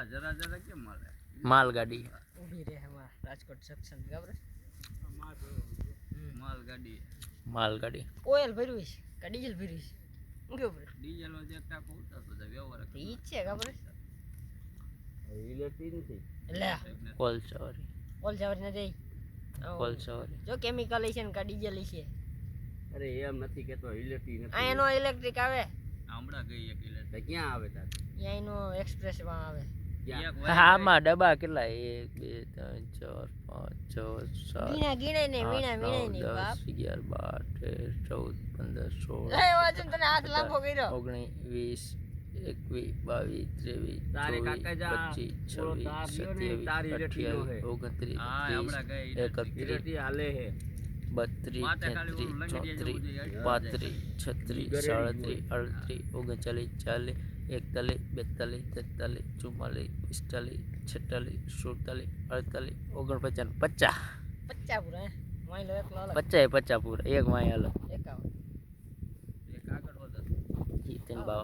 જરા જરા કેમ મળે માલગાડી ઊભી રહે એમાં રાજકોટ જંકશન ખબર માલગાડી માલગાડી ઓઇલ ભર્યું છે કે ડીઝલ ભર્યું છે શું કેવું પડે ડીઝલ નો જે ટાકો ઉતારતો તો વ્યવહાર ઈ જ છે ખબર ઇલેક્ટ્રિક નથી લે કોલસવારી ઓલ જવારી નથી કોલસવારી જો કેમિકલ છે ને કા ડીઝલ છે અરે એમ નથી કેતો ઇલેક્ટ્રિક આ એનો ઇલેક્ટ્રિક આવે હમણાં ગઈ એક ઇલેક્ટ્રિક ક્યાં આવે તાર ત્યાં એનો એક્સપ્રેસ માં આવે આમાં ડબ્બા કેટલા 1 2 3 4 5 6 7 ગીણા ને વીણા ને 10 બાપ 11 12 13 14 15 16 એ વાજન તને હાથ લાંબો કર્યો 19 20 21 22 23 તારે કાકા જા 25 તારી 26 27 28 29 હાલે હે 32 33 34 35 36 37 38 39 40 41 42 43 44 45 46 47 48 49 50 50 પૂરા હે માઈ લો એકલો અલગ 50 પૂરા એક માય હાલો 51 એક આગળ વધે ઈ તેન બાવા